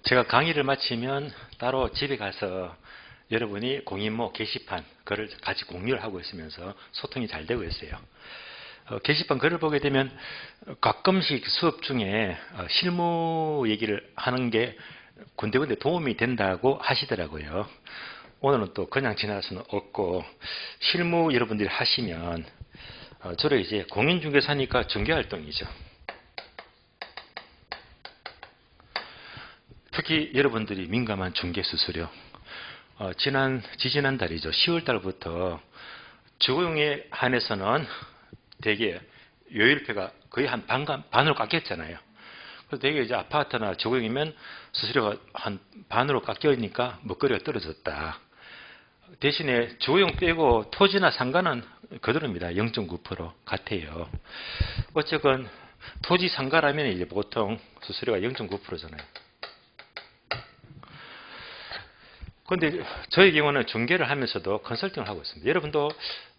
제가 강의를 마치면 따로 집에 가서 여러분이 공인모 게시판 글을 같이 공유를 하고 있으면서 소통이 잘 되고 있어요. 게시판 글을 보게 되면 가끔씩 수업 중에 실무 얘기를 하는 게 군데군데 도움이 된다고 하시더라고요. 오늘은 또 그냥 지나갈 수는 없고, 실무 여러분들이 하시면 주로 이제 공인중개사니까 중개활동이죠. 특히 여러분들이 민감한 중개수수료, 지지난달이죠. 10월달부터 주거용에 한해서는 대개 요율표가 거의 한 반으로 깎였잖아요. 그래서 대개 이제 아파트나 주거용이면 수수료가 한 반으로 깎여니까 먹거리가 떨어졌다. 대신에 주거용 빼고 토지나 상가는 그대로입니다. 0.9% 같아요. 어쨌건 토지 상가라면 이제 보통 수수료가 0.9%잖아요. 그런데 저희 경우는 중개를 하면서도 컨설팅을 하고 있습니다. 여러분도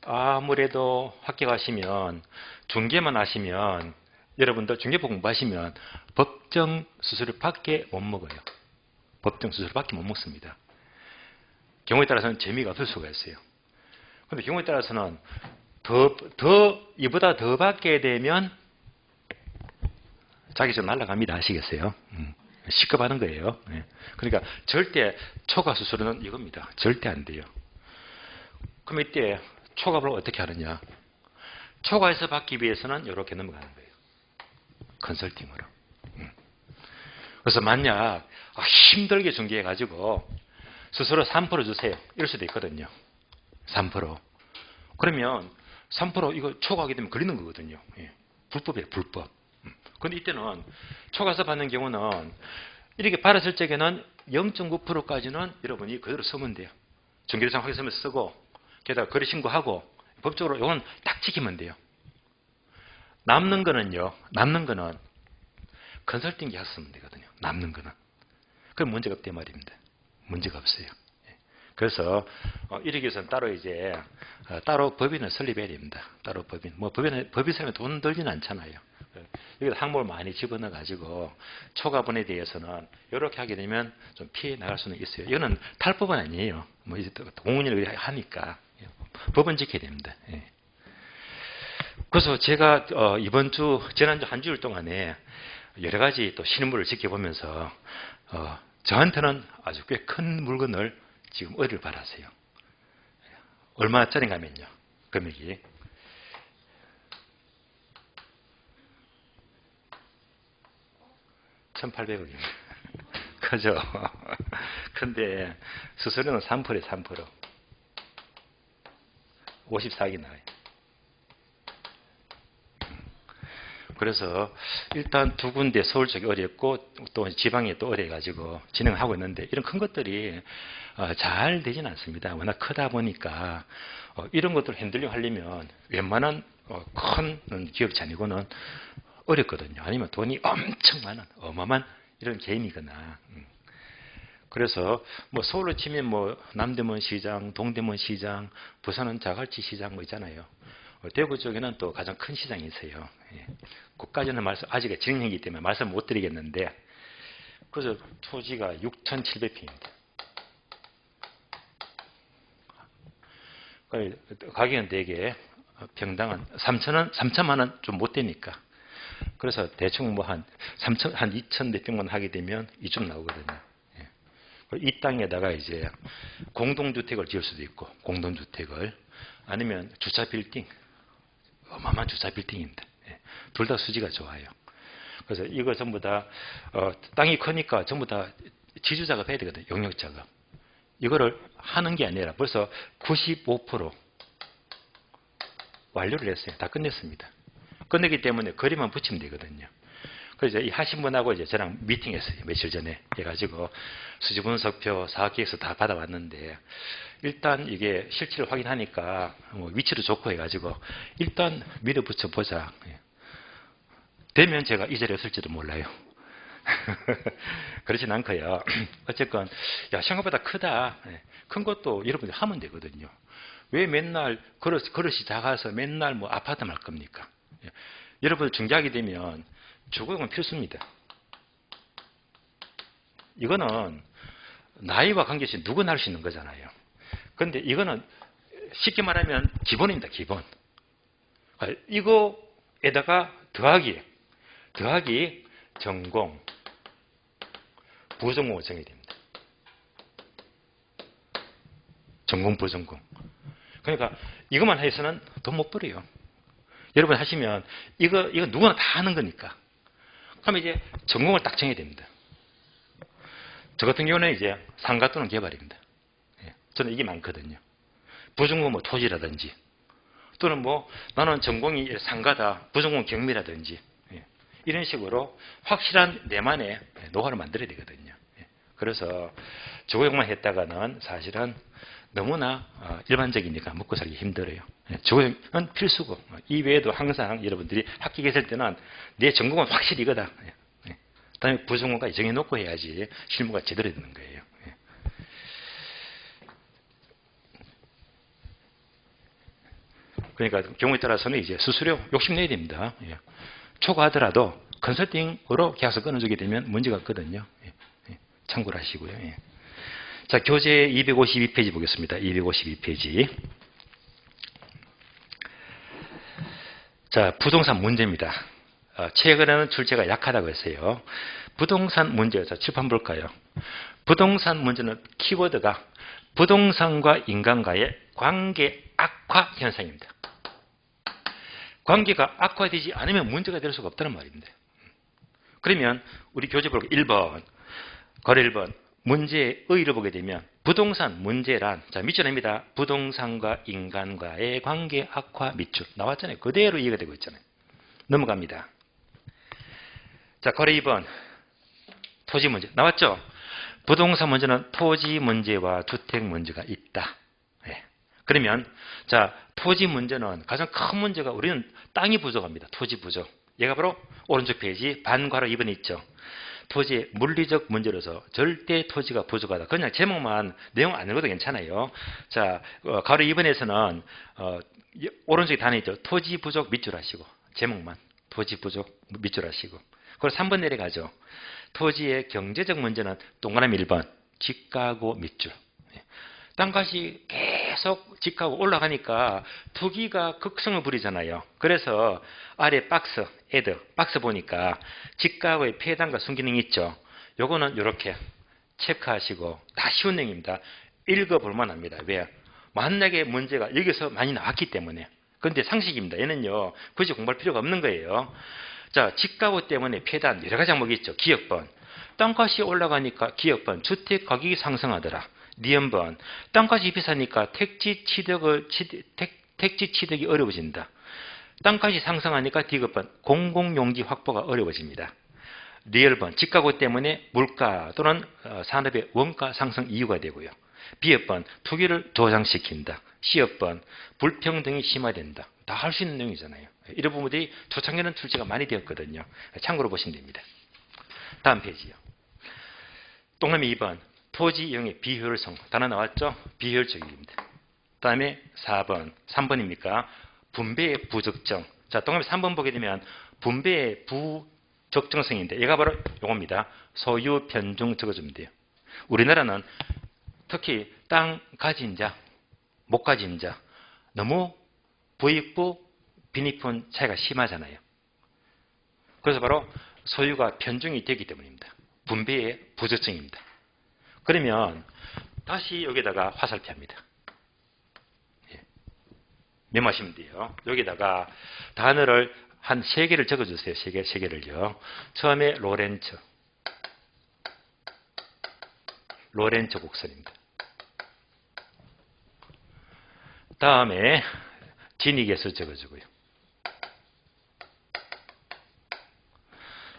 아무래도 학교 가시면 중개만 하시면 여러분들 중개법 공부하시면 법정 수수료밖에 못 먹어요. 법정 수수료밖에 못 먹습니다. 경우에 따라서는 재미가 없을 수가 있어요. 그런데 경우에 따라서는 이보다 더 받게 되면 자기전 날아갑니다. 아시겠어요? 시급하는 거예요. 그러니까 절대 초과 수수료는 이겁니다. 절대 안 돼요. 그럼 이때 초과를 어떻게 하느냐? 초과해서 받기 위해서는 이렇게 넘어가는 거예요. 컨설팅으로. 그래서 만약 힘들게 중개해가지고 수수료 3% 주세요. 이럴 수도 있거든요. 3%. 그러면 3% 이거 초과하게 되면 걸리는 거거든요. 불법이에요. 불법. 그런데 이때는 초과해서 받는 경우는 이렇게 받았을 적에는 0.9%까지는 여러분이 그대로 쓰면 돼요. 중개상 확인서면 쓰고 게다가 거래 신고하고 법적으로 이건 딱 지키면 돼요. 남는 거는 컨설팅 계약 쓰면 되거든요. 남는 거는. 그럼 문제가 없대 말입니다. 문제가 없어요. 그래서 이러기 위해서는 따로 이제 따로 법인을 설립해야 됩니다. 따로 법인. 뭐 법인 설립에 돈 들지는 않잖아요. 여기다 항목을 많이 집어넣어 가지고 초과분에 대해서는 이렇게 하게 되면 좀 피해 나갈 수는 있어요. 이거는 탈법은 아니에요. 뭐 이제 공문을 하니까 법은 지켜야 됩니다. 그래서 제가 이번 주 지난주 한 주일 동안에 여러 가지 또 실무를 지켜보면서 저한테는 아주 꽤 큰 물건을 지금 의뢰를 받았어요. 얼마짜리인가 하면요. 금액이 1,800억입니다. 그죠? 근데 수수료는 3%에 3%. 54억이 나와요. 그래서 일단 두 군데 서울 쪽에 의뢰했고 또 지방에 또 의뢰해가지고 진행하고 있는데 이런 큰 것들이 잘 되지는 않습니다. 워낙 크다 보니까 이런 것들을 핸들링 하려면 웬만한 큰 기업체 아니고는 어렵거든요. 아니면 돈이 엄청 많은 어마어마한 이런 개인이거나. 그래서 뭐 서울로 치면 뭐 남대문 시장, 동대문 시장, 부산은 자갈치 시장 뭐 있잖아요. 대구 쪽에는 또 가장 큰 시장이 있어요. 그까지는 아직 진행이기 때문에 말씀 못 드리겠는데, 그래서 토지가 6,700평입니다. 가격은 되게 평당 한 3천만 원 좀 못 되니까. 그래서 대충 뭐 한 2천 몇 평만 하게 되면 이쯤 나오거든요. 이 땅에다가 이제 공동주택을 지을 수도 있고, 공동주택을. 아니면 주차 빌딩. 어마어마한 주차 빌딩입니다. 둘 다 수지가 좋아요. 그래서 이거 전부 다, 땅이 크니까 전부 다 지주 작업 해야 되거든요. 용역 작업. 이거를 하는 게 아니라 벌써 95% 완료를 했어요. 다 끝냈습니다. 끝내기 때문에 거리만 붙이면 되거든요. 그래서 이 하신 분하고 이제 저랑 미팅했어요. 며칠 전에 해가지고 수지 분석표, 사업계획서 다 받아왔는데 일단 이게 실체를 확인하니까 위치도 좋고 해가지고 일단 밀어붙여 보자. 되면 제가 이 자리에 없을지도 몰라요. 그렇진 않고요. 어쨌건 야 생각보다 크다. 큰 것도 여러분들이 하면 되거든요. 왜 맨날 그릇이 작아서 맨날 뭐 아파트 말 겁니까? 여러분 중개하게 되면 주거용은 필수입니다. 이거는 나이와 관계없이 누구나 할 수 있는 거잖아요. 그런데 이거는 쉽게 말하면 기본입니다. 기본. 이거에다가 더하기 전공, 부전공을 정해야 됩니다. 전공, 부전공. 그러니까 이것만 해서는 돈 못 벌어요. 여러분 하시면 이거 누구나 다 하는 거니까. 그러면 이제 전공을 딱 정해야 됩니다. 저 같은 경우는 이제 상가 또는 개발입니다. 저는 이게 많거든요. 부전공 뭐 토지라든지 또는 뭐 나는 전공이 상가다, 부전공 경미라든지 이런 식으로 확실한 내만의 노하우를 만들어야 되거든요. 그래서 주거용만 했다가는 사실은 너무나 일반적이니까 먹고 살기 힘들어요. 주거용은 필수고 이 외에도 항상 여러분들이 학교 계실 때는 내 전공은 확실히 이거다. 그다음에 부전공까지 정해놓고 해야지 실무가 제대로 되는 거예요. 그러니까 경우에 따라서는 이제 수수료 욕심내야 됩니다. 초과하더라도 컨설팅으로 계약서 끊어주게 되면 문제가 없거든요. 참고를 하시고요. 자, 교재 252페이지 보겠습니다. 252페이지. 자, 부동산 문제입니다. 최근에는 출제가 약하다고 했어요. 부동산 문제, 자, 칠판 볼까요? 부동산 문제는 키워드가 부동산과 인간과의 관계 악화 현상입니다. 관계가 악화되지 않으면 문제가 될 수가 없다는 말입니다. 그러면 우리 교재 볼게요. 1번, 거래 1번. 문제의 의의를 보게 되면 부동산 문제란, 자, 밑줄입니다. 부동산과 인간과의 관계 악화 밑줄. 나왔잖아요. 그대로 이해가 되고 있잖아요. 넘어갑니다. 자, 거래 2번. 토지 문제. 나왔죠? 부동산 문제는 토지 문제와 주택 문제가 있다. 그러면, 자, 토지 문제는 가장 큰 문제가 우리는 땅이 부족합니다. 토지 부족. 얘가 바로 오른쪽 페이지 반괄호 2번에 있죠. 토지의 물리적 문제로서 절대 토지가 부족하다. 그냥 제목만 내용 안 읽어도 괜찮아요. 자, 가로 2번에서는 오른쪽에 단어 있죠. 토지 부족 밑줄 하시고 제목만 토지 부족 밑줄 하시고 그리고 3번 내려가죠. 토지의 경제적 문제는 동그라미 1번 집가구 밑줄. 땅값이 계속 집가구 올라가니까 투기가 극성을 부리잖아요. 그래서 아래 박스, 박스 보니까 집가구의 폐단과 순기능이 있죠. 요거는 이렇게 체크하시고 다 쉬운 내용입니다. 읽어볼 만합니다. 왜? 만약에 문제가 여기서 많이 나왔기 때문에. 그런데 상식입니다. 얘는요. 굳이 공부할 필요가 없는 거예요. 자, 집가구 때문에 폐단 여러 가지 항목이 있죠. 기업번. 땅값이 올라가니까 기업번, 주택 가격이 상승하더라. 니은번, 땅값이 비싸니까 택지 취득이 어려워진다. 땅값이 상승하니까 디귿번, 공공용지 확보가 어려워집니다. 리얼번, 집가구 때문에 물가 또는 산업의 원가 상승 이유가 되고요. 비업번, 투기를 조장시킨다. C업번, 불평등이 심화된다. 다 할 수 있는 내용이잖아요. 이런 부분들이 초창기는 출제가 많이 되었거든요. 참고로 보시면 됩니다. 다음 페이지요. 동그라미 2번. 토지 이용의 비효율성. 단어 나왔죠? 비효율적입니다. 그 다음에 4번. 3번입니까? 분배의 부적정. 자, 동그라미 3번 보게 되면 분배의 부적정성인데 얘가 바로 요겁니다. 소유 변중 적어주면 돼요. 우리나라는 특히 땅 가진 자, 못 가진 자 너무 부익부, 빈익분 차이가 심하잖아요. 그래서 바로 소유가 변중이 되기 때문입니다. 분배의 부적정입니다. 그러면 다시 여기다가 화살표 합니다. 메모하시면 돼요. 여기다가 단어를 한 3개를 적어주세요. 3개를요. 처음에 로렌츠 곡선입니다. 다음에 진위계수 적어주고요.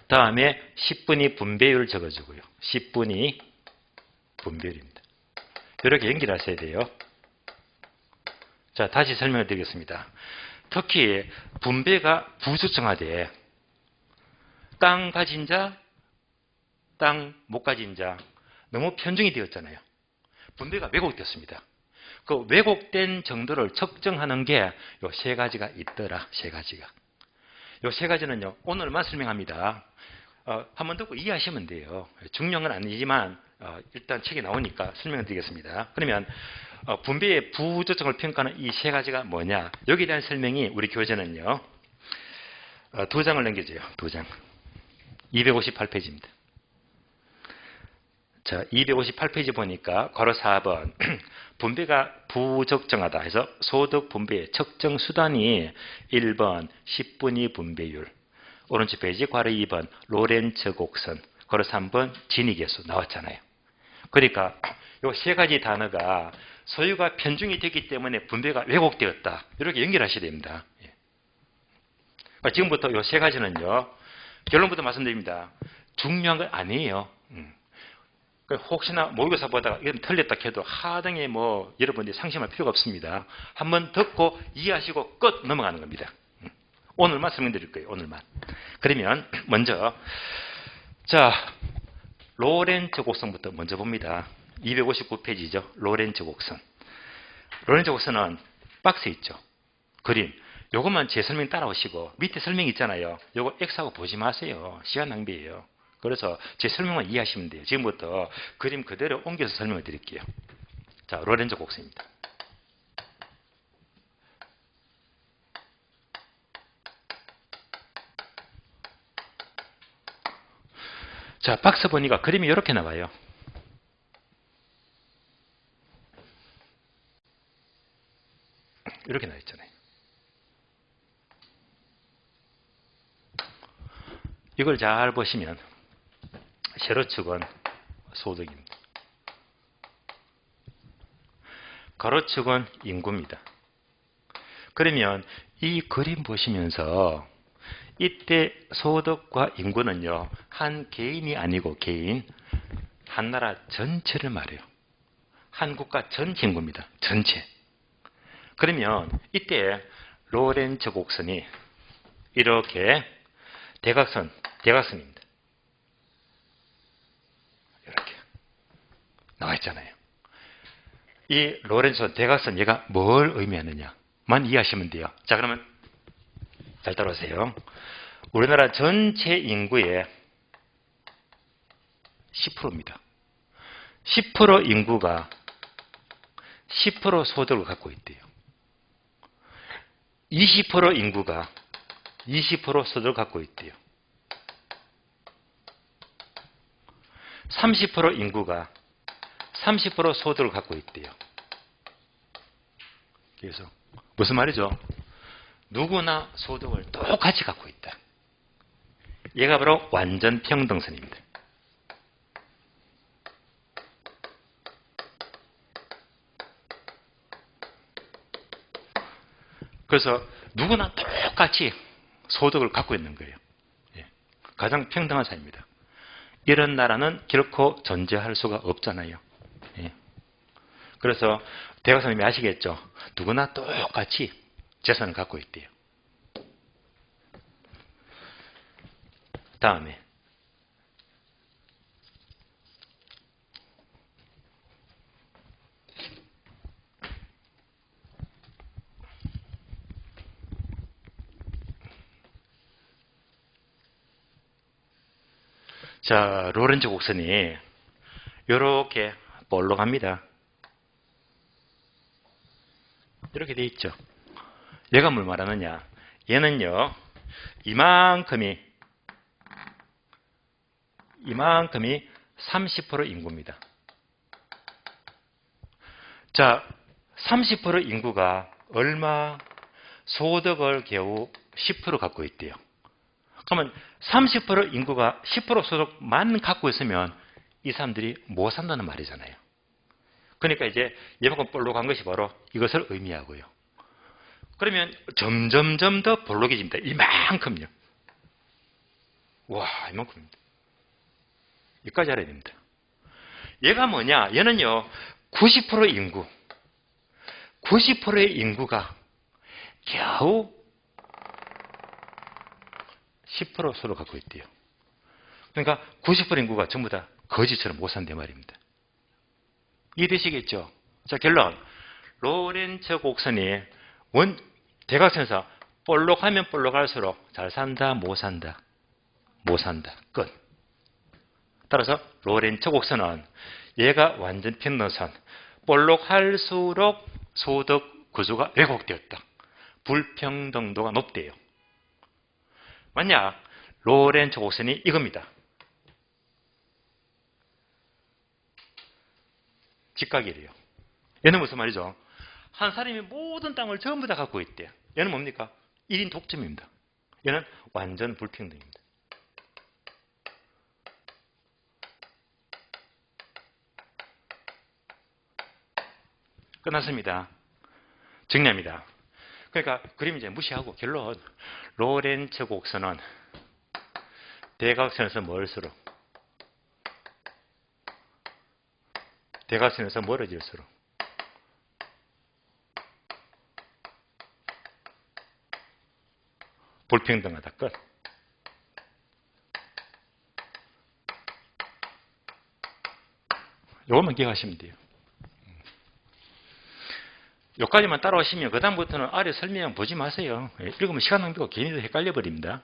다음에 10분위 분배율 적어주고요. 10분위 분배율입니다. 이렇게 연결하셔야 돼요. 자, 다시 설명을 드리겠습니다. 특히 분배가 부적정하되 땅 가진 자, 땅 못 가진 자 너무 편중이 되었잖아요. 분배가 왜곡됐습니다. 그 왜곡된 정도를 측정하는 게 요 3가지가 있더라. 3가지가. 요 3가지는요. 오늘만 설명합니다. 한번 듣고 이해하시면 돼요. 중요한 건 아니지만 일단 책에 나오니까 설명을 드리겠습니다. 그러면 분배의 부조정을 평가하는 이 세 가지가 뭐냐? 여기에 대한 설명이 우리 교재는요. 두 장을 넘겨줘요. 두 장. 258페이지입니다. 자, 258페이지 보니까 괄호 4번 분배가 부적정하다 해서 소득 분배의 측정 수단이 1번 10분위 분배율, 오른쪽 페이지 괄호 2번 로렌츠 곡선, 괄호 3번 진위계수 나왔잖아요. 그러니까 이 세 가지 단어가 소유가 편중이 됐기 때문에 분배가 왜곡되었다. 이렇게 연결하셔야 됩니다. 지금부터 이 세 가지는요. 결론부터 말씀드립니다. 중요한 건 아니에요. 혹시나 모의고사 보다가 이건 틀렸다 해도 하등에 여러분들이 상심할 필요가 없습니다. 한번 듣고 이해하시고 끝 넘어가는 겁니다. 오늘만 설명드릴 거예요. 오늘만. 그러면 먼저 자 로렌츠 곡선부터 먼저 봅니다. 259페이지죠. 로렌츠 곡선. 로렌츠 곡선은 박스에 있죠. 그림. 요것만 제 설명 따라오시고 밑에 설명 있잖아요. 요거 X하고 보지 마세요. 시간 낭비예요. 그래서 제 설명만 이해하시면 돼요. 지금부터 그림 그대로 옮겨서 설명을 드릴게요. 자, 로렌츠 곡선입니다. 자, 박스 보니까 그림이 이렇게 나와요. 이렇게 나와 있잖아요. 이걸 잘 보시면 세로축은 소득입니다. 가로축은 인구입니다. 그러면 이 그림 보시면서 이때 소득과 인구는요. 한 개인이 아니고 개인, 한 나라 전체를 말해요. 한 국가 전체 인구입니다. 전체. 그러면 이때 로렌츠 곡선이 이렇게 대각선입니다. 이렇게 나와 있잖아요. 이 로렌츠 대각선 얘가 뭘 의미하느냐만 이해하시면 돼요. 자, 그러면 잘 따라오세요. 우리나라 전체 인구의 10%입니다. 10% 인구가 10% 소득을 갖고 있대요. 20% 인구가 20% 소득을 갖고 있대요. 30% 인구가 30% 소득을 갖고 있대요. 그래서 무슨 말이죠? 누구나 소득을 똑같이 갖고 있다. 얘가 바로 완전 평등선입니다. 그래서 누구나 똑같이 소득을 갖고 있는 거예요. 가장 평등한 사회입니다. 이런 나라는 결코 존재할 수가 없잖아요. 그래서 대각선님이 아시겠죠? 누구나 똑같이 재산을 갖고 있대요. 다음에 자, 로렌츠 곡선이 이렇게 볼록합니다. 이렇게 돼 있죠. 얘가 뭘 말하느냐? 얘는요, 이만큼이 30% 인구입니다. 자, 30% 인구가 얼마? 소득을 겨우 10% 갖고 있대요. 그러면 30% 인구가 10% 소득만 갖고 있으면 이 사람들이 못 산다는 말이잖아요. 그러니까 이제 이만큼 볼록한 것이 바로 이것을 의미하고요. 그러면 점점점 더 볼록해집니다. 이만큼요. 와, 이만큼입니다. 여기까지 알아야 됩니다. 얘가 뭐냐? 얘는요, 90% 인구. 90%의 인구가 겨우 10% 소득을 갖고 있대요. 그러니까 90% 인구가 전부 다 거지처럼 못 산대 말입니다. 이해되시겠죠? 자, 결론. 로렌츠 곡선이 대각선에서 볼록하면 볼록할수록 잘 산다, 못 산다. 못 산다. 끝. 따라서 로렌츠 곡선은 얘가 완전 평등선. 볼록할수록 소득 구조가 왜곡되었다. 불평등도가 높대요. 만약 로렌츠 곡선이 이겁니다. 직각이래요. 얘는 무슨 말이죠? 한 사람이 모든 땅을 전부 다 갖고 있대요. 얘는 뭡니까? 1인 독점입니다. 얘는 완전 불평등입니다. 끝났습니다. 정리합니다. 그러니까 그림 이제 무시하고 결론. 로렌츠 곡선은 대각선에서 멀수록 대각선에서 멀어질수록 불평등하다. 끝. 이것만 기억하시면 돼요. 여기까지만 따라오시면 그 다음부터는 아래 설명 보지 마세요. 읽으면 시간 낭비고 괜히 헷갈려 버립니다.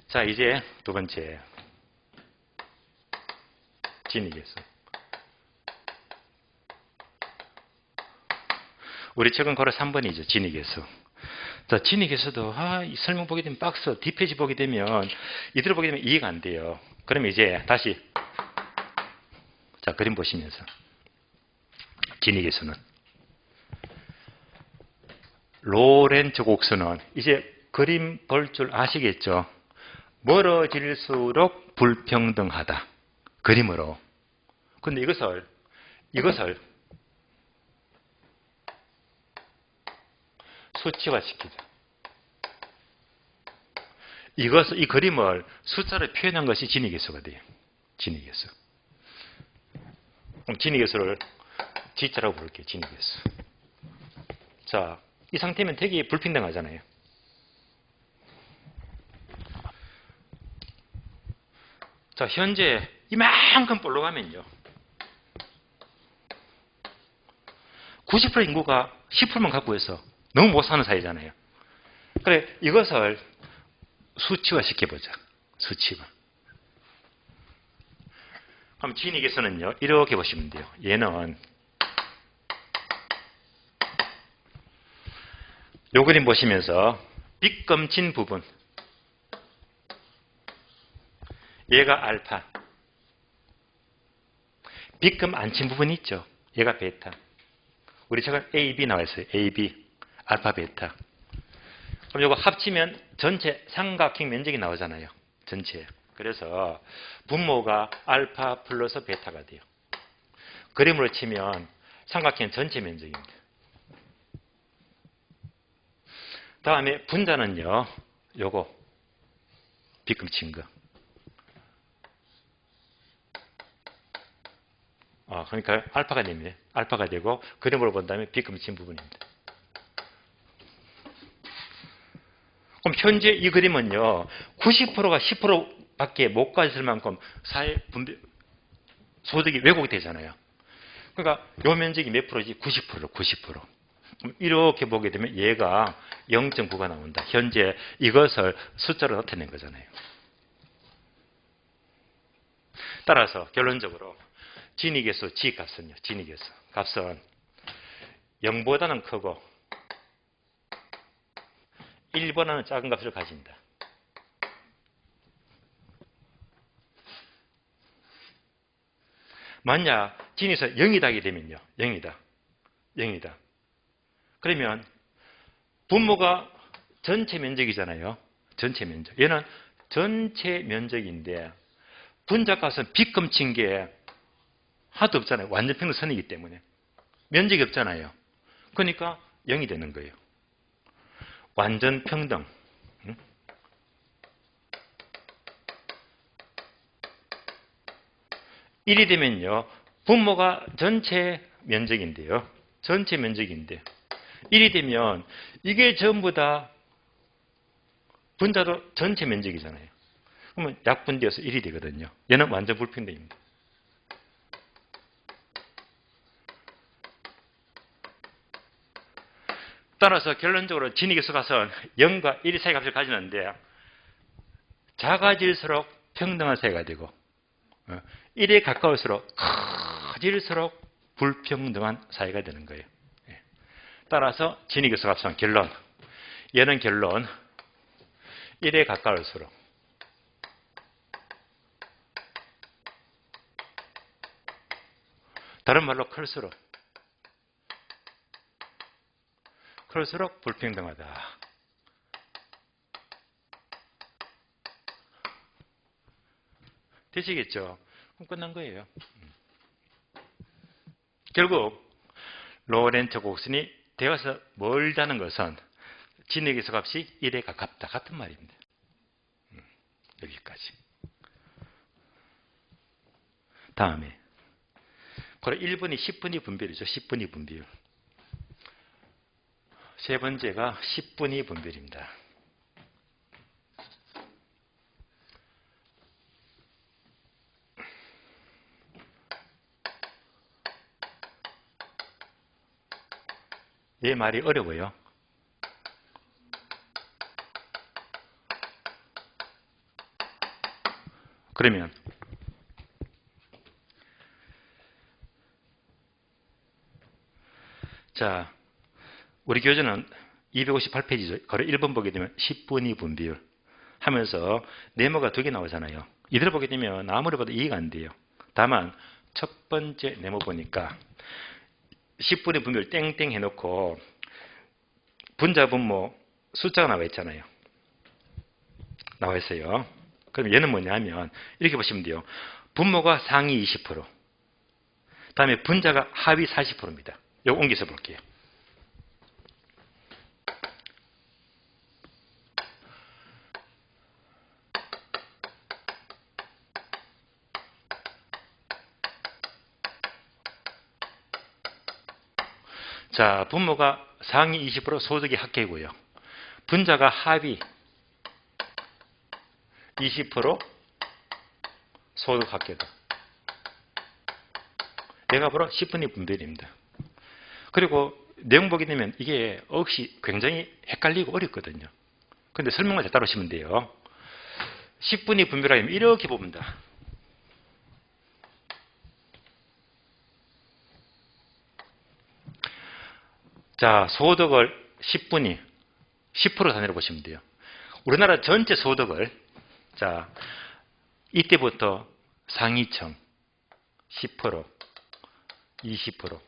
자, 이제 두 번째 진익에서 우리 최근 거래 3번이죠. 진익에서. 자, 진익에서도 이 설명 보게 되면 박스 뒷페이지 보게 되면 이대로 보게 되면 이해가 안 돼요. 그러면 이제 다시 자, 그림 보시면서 진익에서는 로렌츠 곡선은 이제 그림 볼 줄 아시겠죠? 멀어질수록 불평등하다. 그림으로. 근데 이것을 수치화시키자. 이 그림을 숫자로 표현한 것이 진익에서가 돼요. 진익에서. 진익에서를 G자라고 부를게요. 진익에서. 자, 이 상태면 되게 불평등하잖아요. 자, 현재 이만큼 볼록하면요. 90% 인구가 10%만 갖고 있어. 너무 못 사는 사이잖아요. 그래, 이것을 수치화 시켜보자. 수치화. 그럼 진익에서는요, 이렇게 보시면 돼요. 얘는 요 그림 보시면서 빗검친 부분, 얘가 알파, 빗금 안 친 부분이 있죠. 얘가 베타. 우리 최근 A, B 나와 있어요. A, B, 알파, 베타. 그럼 이거 합치면 전체 삼각형 면적이 나오잖아요. 전체. 그래서 분모가 알파 플러스 베타가 돼요. 그림으로 치면 삼각형 전체 면적입니다. 다음에 분자는요. 요거 빗금 친 거. 그러니까 알파가 됩니다. 알파가 되고 그림으로 본다면 빗금 친 부분입니다. 그럼 현재 이 그림은요. 90%가 10%밖에 못 가졌을 만큼 사회 분배 소득이 왜곡이 되잖아요. 그러니까 요 면적이 몇 프로지? 90%. 90%. 이렇게 보게 되면 얘가 0.9가 나온다. 현재 이것을 숫자로 나타낸 거잖아요. 따라서 결론적으로 진익에서 G 값은요. 진익에서 값은 0보다는 크고 1보다는 작은 값을 가진다. 만약 진에서 0이다 하게 되면요. 0이다. 0이다. 그러면 분모가 전체 면적이잖아요. 전체 면적. 얘는 전체 면적인데 분자값은 빗금 친 게 하나도 없잖아요. 완전 평등선이기 때문에. 면적이 없잖아요. 그러니까 0이 되는 거예요. 완전 평등. 1이 되면요. 분모가 전체 면적인데요. 전체 면적인데 1이 되면 이게 전부 다 분자도 전체 면적이잖아요. 그러면 약분되어서 1이 되거든요. 얘는 완전 불평등입니다. 따라서 결론적으로 진익에서 가서 0과 1의 사이 값을 가지는데 작아질수록 평등한 사회가 되고 1에 가까울수록 커질수록 불평등한 사회가 되는 거예요. 따라서 진위교섭합성 결론. 얘는 결론 1에 가까울수록 다른 말로 클수록 불평등하다. 되시겠죠? 그럼 끝난 거예요. 결국 로렌츠 곡선이 되어서 멀다는 것은 진위기술 값이 1에 가깝다. 같은 말입니다. 여기까지. 다음에 그럼 1분위, 10분위 분별이죠. 10분위 분별. 세 번째가 10분위 분별입니다. 얘 말이 어려워요. 그러면 자, 우리 교재는 258페이지죠. 거래 1번 보게 되면 10분위 분별 하면서 네모가 2개 나오잖아요. 이대로 보게 되면 아무리 봐도 이해가 안 돼요. 다만 첫 번째 네모 보니까 10분위 분별 땡땡 해놓고 분자 분모 숫자가 나와 있잖아요. 나와 있어요. 그럼 얘는 뭐냐면 이렇게 보시면 돼요. 분모가 상위 20%, 다음에 분자가 하위 40%입니다. 이거 옮겨서 볼게요. 자, 분모가 상위 20% 소득이 합계고요. 분자가 하위 20% 소득 합계다. 얘가 바로 10분위 분별입니다. 그리고 내용 보게 되면 이게 억시 굉장히 헷갈리고 어렵거든요. 근데 설명만 잘 따르시면 돼요. 10분위 분별하면 이렇게 봅니다. 자, 소득을 10분위 10% 단위로 보시면 돼요. 우리나라 전체 소득을 자, 이때부터 상위층 10%, 20%,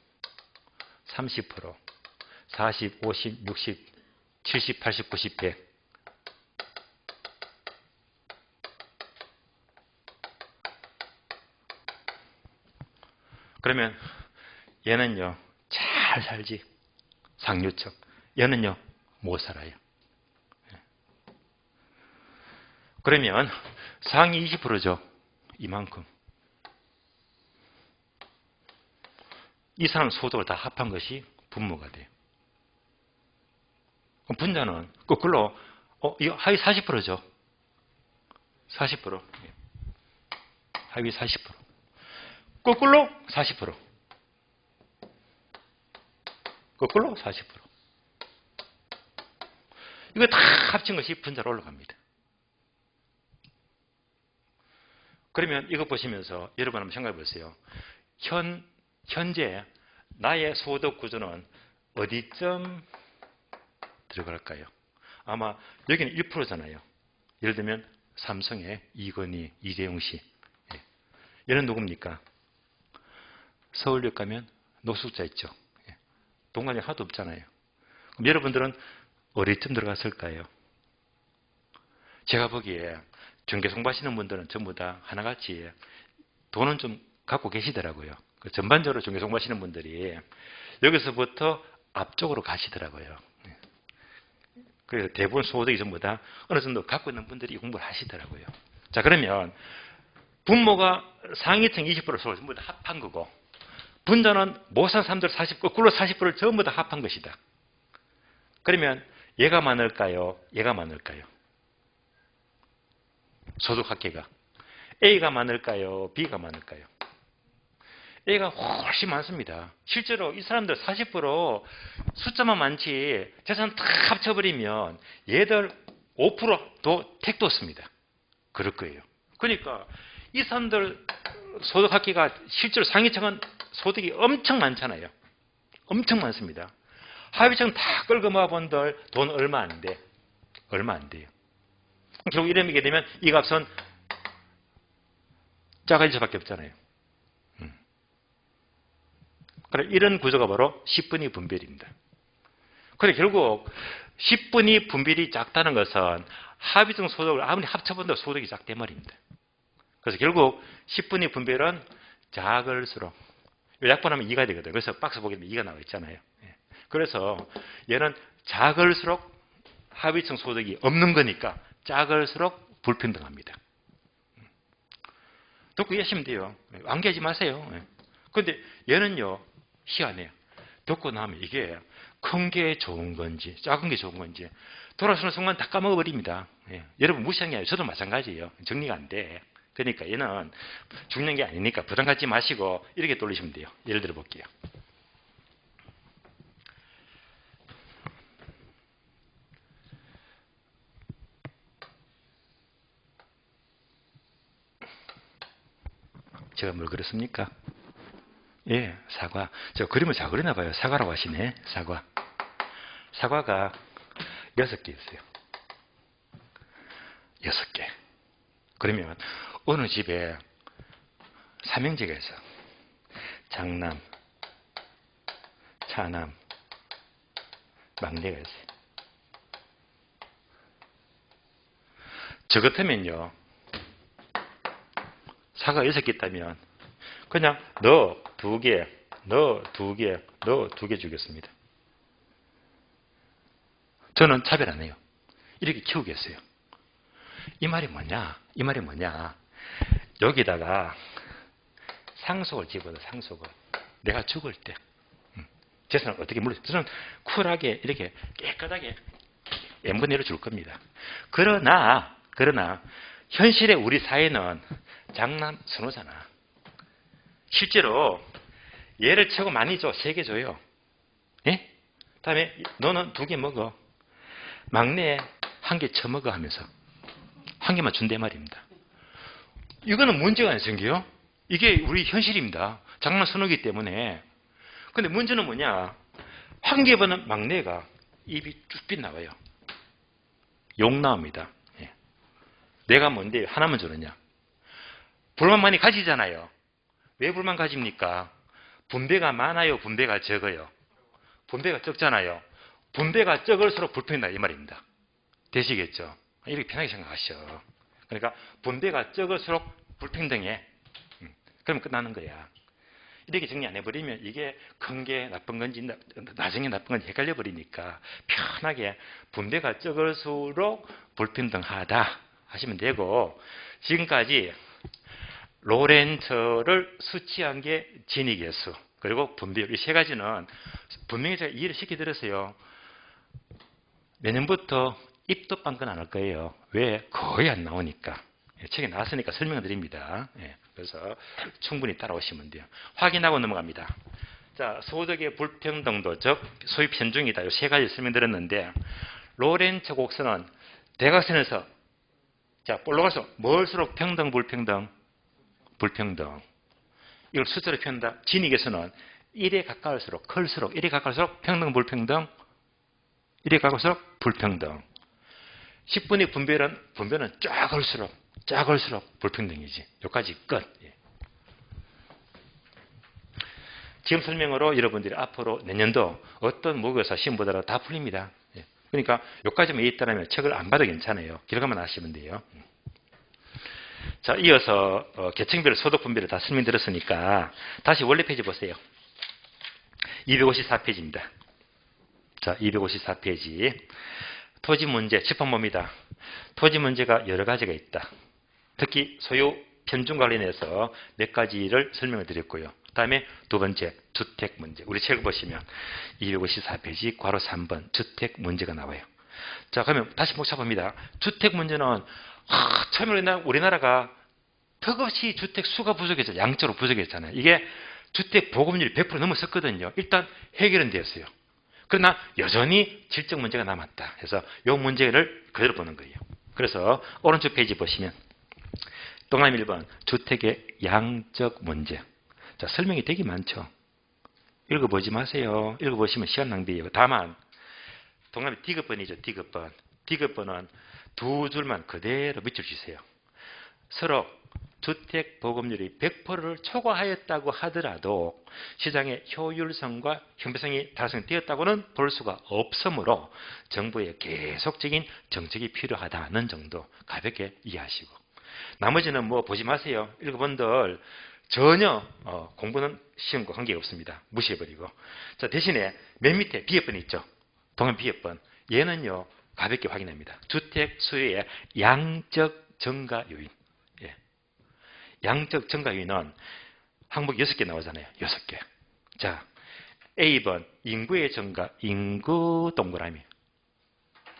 30%, 40, 50, 60, 70, 80, 90, 100 그러면 얘는요 잘 살지. 상류층. 얘는요 못 살아요. 그러면 상위 20%죠. 이만큼. 이 사람 소득을 다 합한 것이 분모가 돼요. 그럼 분자는 거꾸로 이거 하위 40%죠. 40%. 하위 40%. 거꾸로 40%. 거꾸로 40%. 이거 다 합친 것이 분자로 올라갑니다. 그러면 이거 보시면서 여러분 한번 생각해 보세요. 현재 나의 소득 구조는 어디쯤 들어갈까요? 아마 여기는 1%잖아요. 예를 들면 삼성의 이건희, 이재용 씨. 얘는 누굽니까? 서울역 가면 노숙자 있죠. 동관이 하나도 없잖아요. 그럼 여러분들은 어디쯤 들어갔을까요? 제가 보기에 중개 공부하시는 분들은 전부 다 하나같이 돈은 좀 갖고 계시더라고요. 전반적으로 중개 공부하시는 분들이 여기서부터 앞쪽으로 가시더라고요. 그래서 대부분 소득이 전부 다 어느 정도 갖고 있는 분들이 공부를 하시더라고요. 자, 그러면 분모가 상위층 20% 전부 다 합한 거고 분자는 못 산 사람들 40%, 거꾸로 40%를 전부 다 합한 것이다. 그러면 얘가 많을까요? 얘가 많을까요? 소득 합계가. A가 많을까요? B가 많을까요? A가 훨씬 많습니다. 실제로 이 사람들 40% 숫자만 많지 재산 다 합쳐버리면 얘들 5%도 택도 없습니다. 그럴 거예요. 그러니까 이 사람들 소득 합계가 실제로 상위층은 소득이 엄청 많잖아요. 엄청 많습니다. 하위층 다 끌고 모아본들 돈 얼마 안 돼. 얼마 안 돼요. 결국 이렇게 되면 이 값은 작아질 수밖에 없잖아요. 그래, 이런 구조가 바로 10분위 분별입니다. 그래, 결국 10분위 분별이 작다는 것은 하위층 소득을 아무리 합쳐본다고 소득이 작대 말입니다. 그래서 결국 10분위 분별은 작을수록, 약분하면 2가 되거든요. 그래서 박스 보게 되면 2가 나와 있잖아요. 그래서 얘는 작을수록 하위층 소득이 없는 거니까 작을수록 불평등합니다. 듣고 이해하시면 돼요. 완기하지 마세요. 그런데 얘는요, 희한해요. 듣고 나면 이게 큰 게 좋은 건지 작은 게 좋은 건지 돌아서는 순간 다 까먹어버립니다. 여러분 무시한 게 아니라 저도 마찬가지예요. 정리가 안 돼. 그러니까 얘는 중요한 게 아니니까 부담 갖지 마시고 이렇게 돌리시면 돼요. 예를 들어 볼게요. 제가 뭘 그렸습니까? 예, 사과. 제가 그림을 잘 그리나 봐요. 사과라고 하시네. 사과. 사과가 6개 있어요. 6개. 그러면 어느 집에 삼형제가 있어. 장남, 차남, 막내가 있어요. 저 같으면요, 사과가 6개 있다면 그냥 너 2개, 너 2개, 너 2개 주겠습니다. 저는 차별 안 해요. 이렇게 키우겠어요. 이 말이 뭐냐? 이 말이 뭐냐? 여기다가 상속을 집어넣어, 상속을. 내가 죽을 때. 재산을 어떻게 물려? 저는 쿨하게, 이렇게 깨끗하게 n분의 1을 줄 겁니다. 그러나, 현실의 우리 사회는 장남 선호잖아. 실제로 얘를 최고 많이 줘. 3개 줘요. 예? 다음에 너는 2개 먹어. 막내 1개 처먹어 하면서 1개만 준대 말입니다. 이거는 문제가 안 생겨요. 이게 우리 현실입니다. 장남 선호기 때문에. 근데 문제는 뭐냐? 1개 버는 막내가 입이 쭉 나와요. 욕 나옵니다. 예. 내가 뭔데 하나만 주느냐? 불만 많이 가지잖아요. 왜 불만 가집니까? 분배가 많아요, 분배가 적어요? 분배가 적잖아요. 분배가 적을수록 불평이다 이 말입니다. 되시겠죠? 이렇게 편하게 생각하시죠. 그러니까 분배가 적을수록 불평등해. 그러면 끝나는 거야. 이렇게 정리 안 해버리면 이게 큰 게 나쁜 건지 나중에 나쁜 건지 헷갈려 버리니까 편하게 분배가 적을수록 불평등하다 하시면 되고, 지금까지 로렌츠를 수치한 게 진위계수 그리고 분배율, 이 3가지는 분명히 제가 이해를 시켜드렸어요. 내년부터 입도 빵끈 안 할 거예요. 왜? 거의 안 나오니까. 책에 나왔으니까 설명을 드립니다. 그래서 충분히 따라오시면 돼요. 확인하고 넘어갑니다. 자, 소득의 불평등도, 즉 소위 편중이다. 이 3가지 설명드렸는데, 로렌츠 곡선은 대각선에서, 자, 볼로 가서 뭘수록 평등, 불평등? 불평등. 이걸 숫자로 표현한다. 진위계수는 1에 가까울수록, 클수록, 1에 가까울수록 평등, 불평등, 1에 가까울수록 불평등. 10분의 분배는 작을수록 불평등이지. 여기까지 끝. 지금 설명으로 여러분들이 앞으로 내년도 어떤 모의고사 시험보다도 다 풀립니다. 그러니까 여기까지만 있다면 책을 안 봐도 괜찮아요. 결과만 아시면 돼요. 자, 이어서 계층별 소득 분배를 다 설명드렸으니까 다시 원래 페이지 보세요. 254페이지입니다. 자, 254페이지. 토지 문제 짚어봅니다. 토지 문제가 여러 가지가 있다. 특히 소유 편중 관련해서 몇 가지를 설명을 드렸고요. 그 다음에 2번째 주택 문제. 우리 책을 보시면 254페이지 괄호 3번 주택 문제가 나와요. 자, 그러면 다시 복잡합니다. 주택 문제는 처음에 우리나라가 턱없이 주택 수가 부족했죠. 양적으로 부족했잖아요. 이게 주택 보급률이 100% 넘었었거든요. 일단 해결은 되었어요. 그러나 여전히 질적 문제가 남았다. 그래서 이 문제를 그대로 보는 거예요. 그래서 오른쪽 페이지 보시면 동그라미 1번 주택의 양적 문제. 자, 설명이 되게 많죠. 읽어보지 마세요. 읽어보시면 시간 낭비예요. 다만 동그라미 디귿번이죠. 디귿번. 디귿번은 두 줄만 그대로 밑줄 주세요. 서로 주택 보급률이 100%를 초과하였다고 하더라도 시장의 효율성과 형평성이 달성되었다고는 볼 수가 없으므로 정부의 계속적인 정책이 필요하다는 정도 가볍게 이해하시고, 나머지는 뭐 보지 마세요. 읽어본들 전혀 공부는 시험과 관계가 없습니다. 무시해버리고. 자, 대신에 맨 밑에 비읍번 있죠. 동안 비읍번. 얘는요 가볍게 확인합니다. 주택 수요의 양적 증가 요인. 예. 양적 증가 요인은 항목 6개 나오잖아요. 6개. 자, A번 인구의 증가, 인구 동그라미.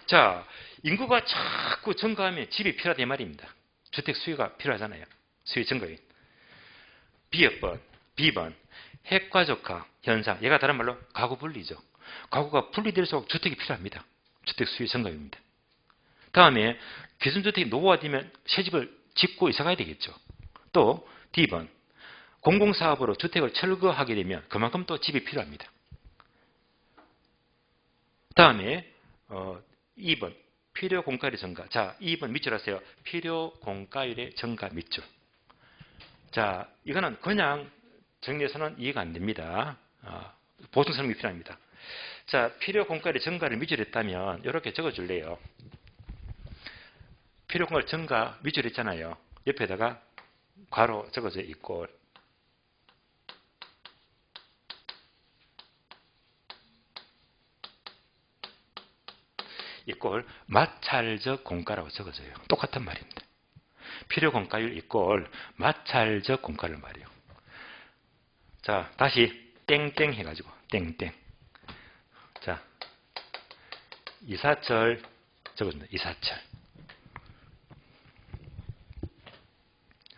자, 인구가 자꾸 증가하면 집이 필요하다 이 말입니다. 주택 수요가 필요하잖아요. 수요 증가 요인. B번 핵가족화 현상. 얘가 다른 말로 가구 분리죠. 가구가 분리될수록 주택이 필요합니다. 주택 수요 증가입니다. 다음에 기존주택이 노후화되면 새 집을 짓고 이사 가야 되겠죠. 또 D번 공공사업으로 주택을 철거하게 되면 그만큼 또 집이 필요합니다. 다음에 2번 필요 공가율의 증가. 자, 2번 밑줄 하세요. 필요 공가율의 증가 밑줄. 자, 이거는 그냥 정리해서는 이해가 안 됩니다. 보충 설명이 필요합니다. 자, 필요 공가율의 증가를 밑줄 했다면 이렇게 적어줄래요. 필요 공가율 증가 밑줄 했잖아요. 옆에다가 괄호 적어져 있고, 이꼴 마찰적 공가라고 적어져요. 똑같은 말입니다. 필요 공가율 이꼴 마찰적 공가를 말이에요. 자, 다시 땡땡 해가지고 땡땡. 자, 이사철 적어준다. 이사철.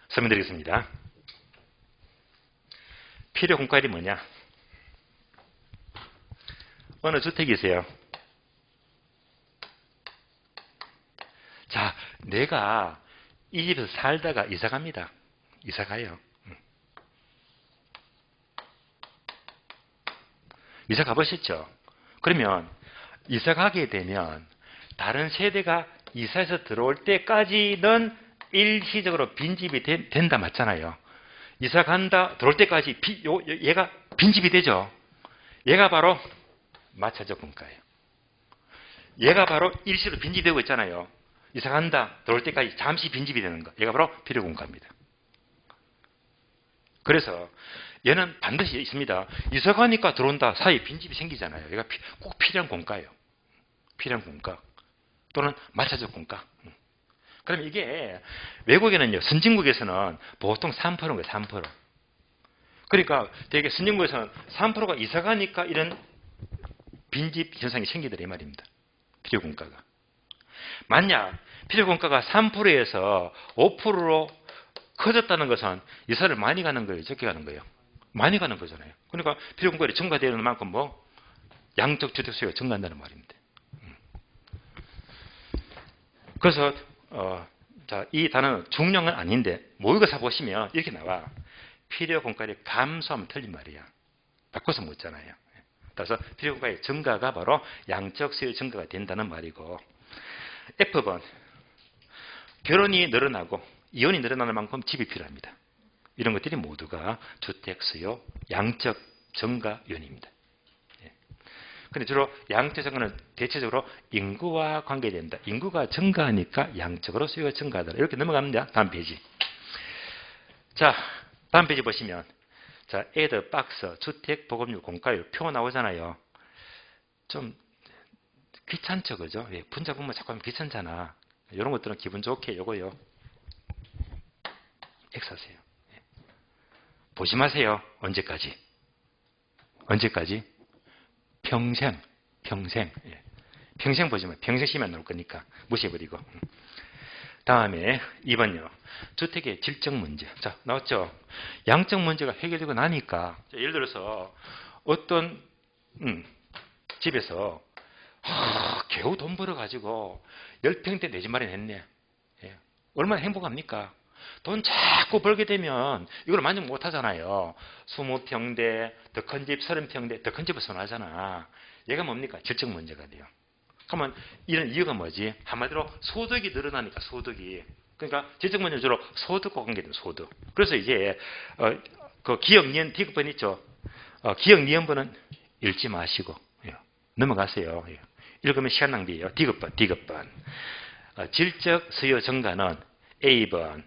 설명드리겠습니다. 필요 공가율이 뭐냐? 어느 주택이세요? 자, 내가 이 집에서 살다가 이사 갑니다. 이사 가요. 이사 가보셨죠? 그러면 이사 가게 되면 다른 세대가 이사해서 들어올 때까지는 일시적으로 빈집이 된다 맞잖아요. 이사 간다 들어올 때까지 얘가 빈집이 되죠. 얘가 바로 마찰적 공가예요. 얘가 바로 일시로 빈집이 되고 있잖아요. 이사 간다 들어올 때까지 잠시 빈집이 되는 거. 얘가 바로 필요 공가입니다. 그래서 얘는 반드시 있습니다. 이사 가니까 들어온다 사이에 빈집이 생기잖아요. 얘가 꼭 필요한 공가예요. 필요한 공가 또는 마찰적 공가. 그럼 이게 외국에는요, 선진국에서는 보통 3%인 거예요. 3%. 그러니까 되게 선진국에서는 3%가 이사 가니까 이런 빈집 현상이 생기더라 이 말입니다. 필요 공가가. 만약 필요 공가가 3%에서 5%로 커졌다는 것은 이사를 많이 가는 거예요, 적게 가는 거예요? 많이 가는 거잖아요. 그러니까 필요 공가율이 증가되는 만큼 뭐 양적 주택 수요가 증가한다는 말입니다. 그래서 자, 이 단어는 중량은 아닌데 모의고사 보시면 이렇게 나와. 필요 공가율이 감소하면 틀린 말이야. 바꿔서 묻잖아요. 따라서 필요 공가율 증가가 바로 양적 수요 증가가 된다는 말이고, F번 결혼이 늘어나고 이혼이 늘어나는 만큼 집이 필요합니다. 이런 것들이 모두가 주택 수요 양적 증가 요인입니다. 근데 주로 양적 증가는 대체적으로 인구와 관계된다. 인구가 증가하니까 양적으로 수요가 증가하더라. 이렇게 넘어갑니다. 다음 페이지. 자, 다음 페이지 보시면 자, 애드 박스 주택 보급률 공가율 표 나오잖아요. 좀 귀찮죠, 그죠? 예, 분자 보면 자꾸 하면 귀찮잖아. 이런 것들은 기분 좋게 요거요. X 하세요. 예. 보지 마세요. 언제까지? 언제까지? 평생. 예. 평생 보지 마. 평생 시면 나올 거니까 무시해버리고. 다음에 2번요. 주택의 질적 문제. 자, 나왔죠? 양적 문제가 해결되고 나니까, 자, 예를 들어서 어떤 집에서 겨우 돈 벌어가지고 10평대 내 집 마련했네. 예. 얼마나 행복합니까? 돈 자꾸 벌게 되면 이걸 만족 못 하잖아요. 20평대, 더 큰 집, 30평대, 더 큰 집을 선호하잖아. 얘가 뭡니까? 질적 문제가 돼요. 그러면 이런 이유가 뭐지? 한마디로 소득이 늘어나니까 소득이. 그러니까 질적 문제는 주로 소득과 관계된 소득. 그래서 이제 그 기억, 니은, 디귿번 있죠? 기억, 니은번은 읽지 마시고 넘어가세요. 읽으면 시간 낭비예요. 디귿번. 질적 수요 증가는 A번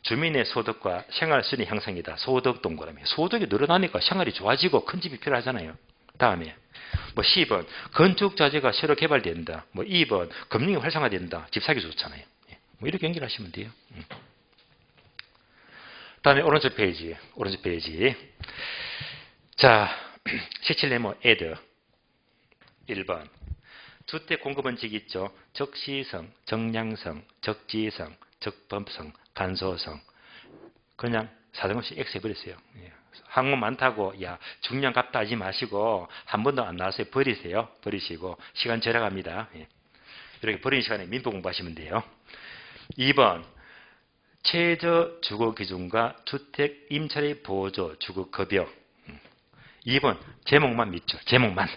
주민의 소득과 생활 순위 향상이다. 소득 동그라미. 소득이 늘어나니까 생활이 좋아지고 큰 집이 필요하잖아요. 다음에 뭐 C번 건축 자재가 새로 개발된다. 뭐 2번 금융이 활성화된다. 집 사기 좋잖아요. 뭐 이렇게 연결하시면 돼요. 다음에 오른쪽 페이지. 자, 17네모 add 1번 주택 공급은 직 있죠. 적시성, 정량성, 적지성, 적법성, 간소성. 그냥 사정없이 X 해버렸어요. 항목 많다고 야 중량 값다 하지 마시고 한 번도 안 나와서 버리세요. 버리시고 시간 절약합니다. 이렇게 버리는 시간에 민법 공부하시면 돼요. 2번 최저 주거 기준과 주택 임차리 보조 주거 급여. 2번 제목만 밑줄. 제목만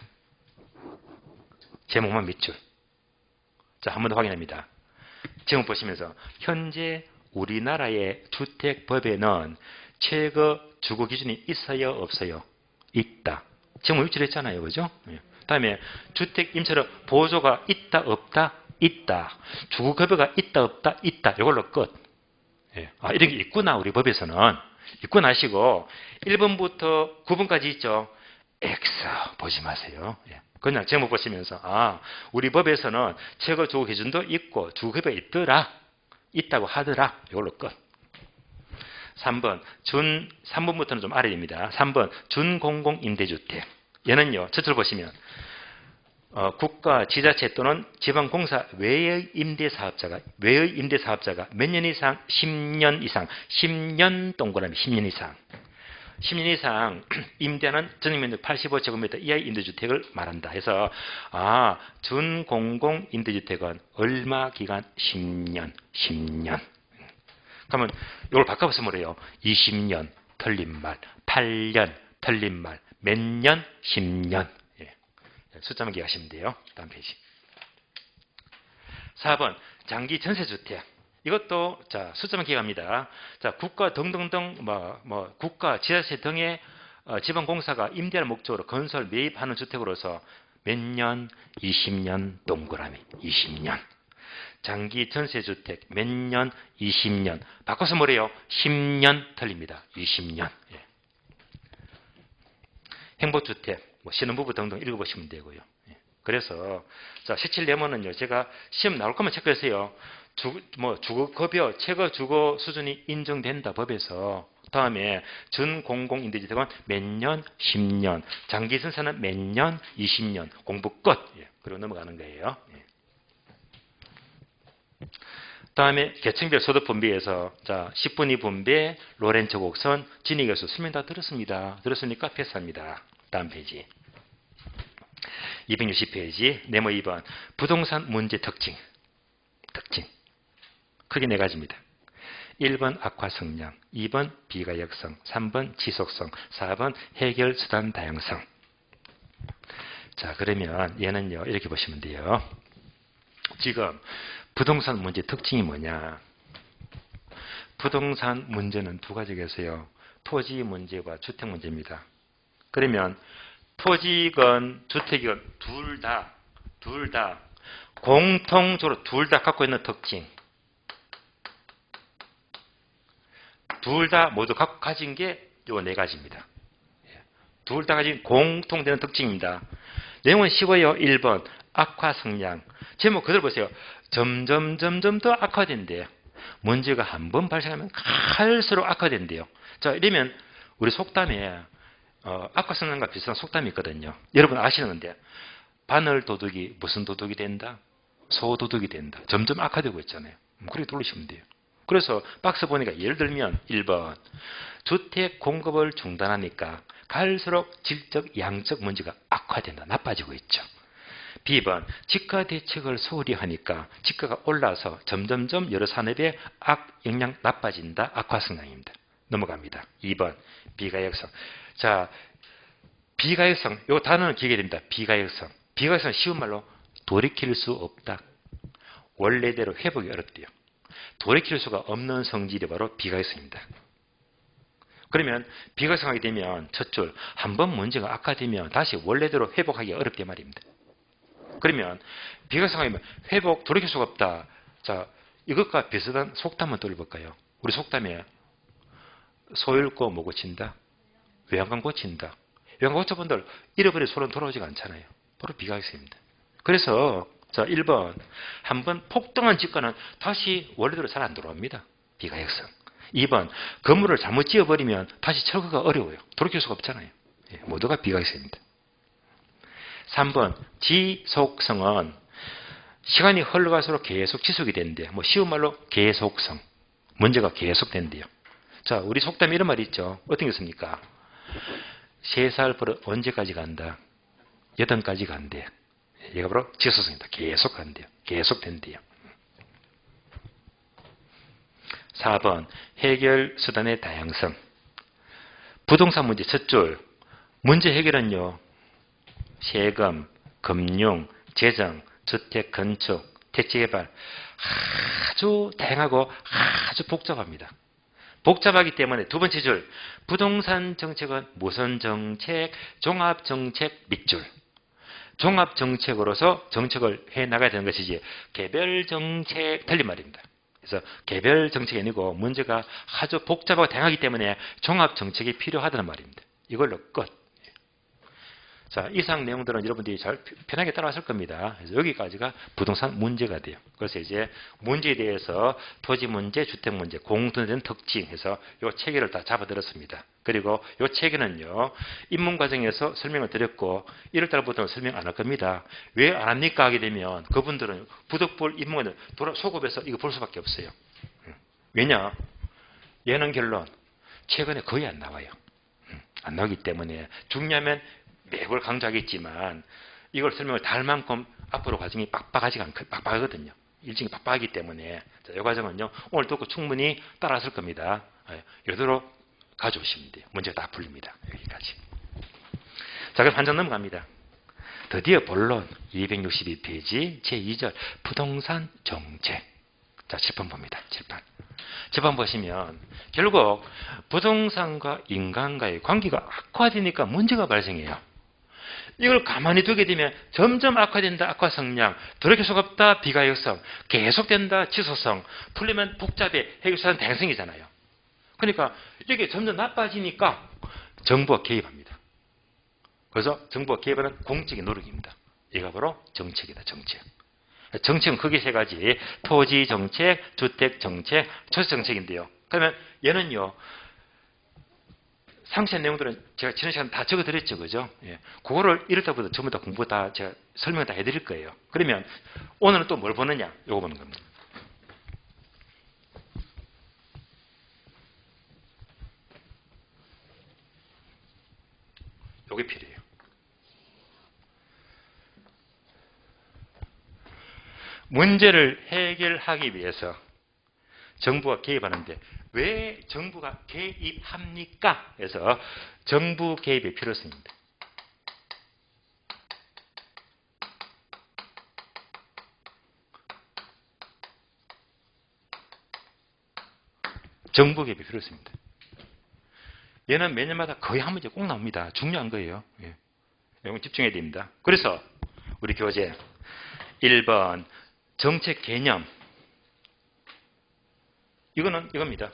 밑줄. 자, 한 번 더 확인합니다. 제목 보시면서 현재 우리나라의 주택법에는 최고 주거 기준이 있어요, 없어요? 있다. 제목 밑줄 했잖아요, 그죠? 다음에 주택 임차료 보조가 있다, 없다? 있다. 주거 급여가 있다, 없다? 있다. 이걸로 끝. 이런 게 있구나, 우리 법에서는. 있고 나시고 1번부터 9번까지 있죠. X 보지 마세요. 그냥 제목 보시면서 우리 법에서는 최고 주거 기준도 있고 주거 급여 있다고 하더라. 이걸로 끝. 3번 3번부터는 좀 알아야 됩니다. 3번 준공공임대주택. 얘는요. 첫줄 보시면 국가, 지자체 또는 지방공사 외의 임대사업자가 몇 년 이상? 10년 이상. 10년 동그라미 10년 이상. 10년 이상 임대하는 전용면적 85제곱미터 이하의 임대주택을 말한다. 해서 준공공 임대주택은 얼마 기간? 10년. 그러면 이걸 바꿔서 뭐래요? 20년 틀린 말, 8년 틀린 말, 몇 년? 10년. 숫자만 기억하시면 돼요. 다음 페이지. 4번 장기 전세주택. 이것도 자 숫자만 기억합니다. 자 국가 등등등 국가 지자체 등의 지방공사가 임대할 목적으로 건설 매입하는 주택으로서 몇 년? 20년 동그라미 20년. 장기 전세주택 몇 년? 20년. 바꿔서 뭐래요? 10년 틀립니다. 20년. 행복주택 신혼부부 등등 읽어보시면 되고요. 그래서 자 17네모는요. 제가 시험 나올 거면 체크하세요. 주거급여, 최고 주거 수준이 인정된다 법에서. 다음에 준공공임대주택은 몇 년? 10년. 장기전세는 몇 년? 20년. 공부 끝. 그리고 넘어가는 거예요. 다음에 계층별 소득 분배에서 자 10분위 분배, 로렌츠 곡선, 진희 교수 설명 다 들었습니다. 들었으니까 패스합니다. 다음 페이지. 260페이지 네모 2번 부동산 문제 특징. 크게 네 가지입니다. 1번 악화 성량, 2번 비가역성, 3번 지속성, 4번 해결 수단 다양성. 자, 그러면 얘는요. 이렇게 보시면 돼요. 지금 부동산 문제 특징이 뭐냐? 부동산 문제는 두 가지가 있어요. 토지 문제와 주택 문제입니다. 그러면 토지건 주택이건 둘 다 공통적으로 둘 다 갖고 있는 특징. 둘 다 모두 갖고 가진 게 요 네 가지입니다. 둘 다 가진 공통되는 특징입니다. 내용은 쉬워요. 1번 악화 성량. 제목 그대로 보세요. 점점 더 악화된대요. 문제가 한 번 발생하면 갈수록 악화된대요. 자, 이러면 우리 속담에 악화 성량과 비슷한 속담이 있거든요. 여러분 아시는데 바늘 도둑이 무슨 도둑이 된다? 소도둑이 된다. 점점 악화되고 있잖아요. 그렇게 돌리시면 돼요. 그래서 박스 보니까 예를 들면 1번 주택 공급을 중단하니까 갈수록 질적 양적 문제가 악화된다. 나빠지고 있죠. B번 지가 대책을 소홀히 하니까 지가가 올라서 점점점 여러 산업의 영향 나빠진다. 악화 성향입니다. 넘어갑니다. 2번 비가역성. 자, 비가역성. 이 단어는 기억해야 됩니다. 비가역성. 비가역성 쉬운 말로 돌이킬 수 없다. 원래대로 회복이 어렵대요. 돌이킬 수가 없는 성질이 바로 비가역성입니다. 그러면 비가역성하게 되면 첫 줄, 한번 문제가 악화되면 다시 원래대로 회복하기 어렵단 말입니다. 그러면 비가역성하면 회복, 돌이킬 수가 없다. 자, 이것과 비슷한 속담 한번 떠올려볼까요? 우리 속담에 소 잃고 뭐 고친다? 외양간 고친다. 외양간 고쳐본들 잃어버린 소는 돌아오지가 않잖아요. 바로 비가역성입니다. 그래서 자 1번 한번 폭등한 지가는 다시 원래대로 잘 안 돌아옵니다. 비가역성. 2번 건물을 잘못 지어버리면 다시 철거가 어려워요. 돌이킬 수가 없잖아요. 예, 모두가 비가역성입니다. 3번 지속성은 시간이 흘러갈수록 계속 지속이 되는데 뭐 쉬운 말로 계속성. 문제가 계속된대요. 자, 우리 속담에 이런 말이 있죠. 어떤 게 있습니까? 3살 버릇 언제까지 간다? 8까지 간대. 얘가 바로 지속성입니다. 계속 간대요. 계속 된대요. 4번 해결 수단의 다양성. 부동산 문제 첫 줄. 문제 해결은요. 세금, 금융, 재정, 주택, 건축, 택지 개발 아주 다양하고 아주 복잡합니다. 복잡하기 때문에 두 번째 줄. 부동산 정책은 무선 정책, 종합 정책 밑줄. 종합 정책으로서 정책을 해 나가야 되는 것이지 개별 정책 틀린 말입니다. 그래서 개별 정책이 아니고 문제가 아주 복잡하고 다양하기 때문에 종합 정책이 필요하다는 말입니다. 이걸로 끝. 자, 이상 내용들은 여러분들이 잘 편하게 따라왔을 겁니다. 그래서 여기까지가 부동산 문제가 돼요. 그래서 이제 문제에 대해서 토지 문제, 주택 문제, 공통된 특징 해서 요 체계를 다 잡아들었습니다. 그리고 요 체계는요, 입문 과정에서 설명을 드렸고 1월달부터는 설명 안 할 겁니다. 왜 안 합니까? 하게 되면 그분들은 부득불 입문을 소급해서 이거 볼 수밖에 없어요. 왜냐? 예능 결론 최근에 거의 안 나와요. 안 나오기 때문에 중요하면 매월 강조하겠지만 이걸 설명을 다 할 만큼 앞으로 과정이 빡빡하거든요. 일정이 빡빡하기 때문에 자, 이 과정은요. 오늘 듣고 충분히 따라왔을 겁니다. 이대로 가져오시면 돼요. 문제 다 풀립니다. 여기까지. 자, 그럼 한 장 넘어갑니다. 드디어 본론 262페이지 제2절 부동산 정책. 자, 7번 봅니다. 7번 보시면 결국 부동산과 인간과의 관계가 악화되니까 문제가 발생해요. 이걸 가만히 두게 되면 점점 악화된다. 악화 성량. 돌이킬 수가 없다. 비가역성. 계속된다. 지속성. 풀리면 복잡해. 해결사는 다양성이잖아요. 그러니까 이게 점점 나빠지니까 정부가 개입합니다. 그래서 정부가 개입하는 공적인 노력입니다. 이가 바로 정책이다. 정책. 정책은 크게 세 가지. 토지 정책, 주택 정책, 초세 정책인데요. 그러면 얘는요. 상세한 내용들은 제가 지난 시간에 다 적어드렸죠. 그죠? 예. 그거를 이럴 때부터 전부 다 공부 다 제가 설명 다 해드릴 거예요. 그러면 오늘은 또 뭘 보느냐? 요거 보는 겁니다. 요게 필요해요. 문제를 해결하기 위해서 정부가 개입하는데 왜 정부가 개입합니까? 그래서 정부 개입의 필요성입니다. 정부 개입의 필요성입니다. 얘는 매년마다 거의 한 문제 꼭 나옵니다. 중요한 거예요. 예. 이거 집중해야 됩니다. 그래서 우리 교재 1번 정책 개념 이겁니다.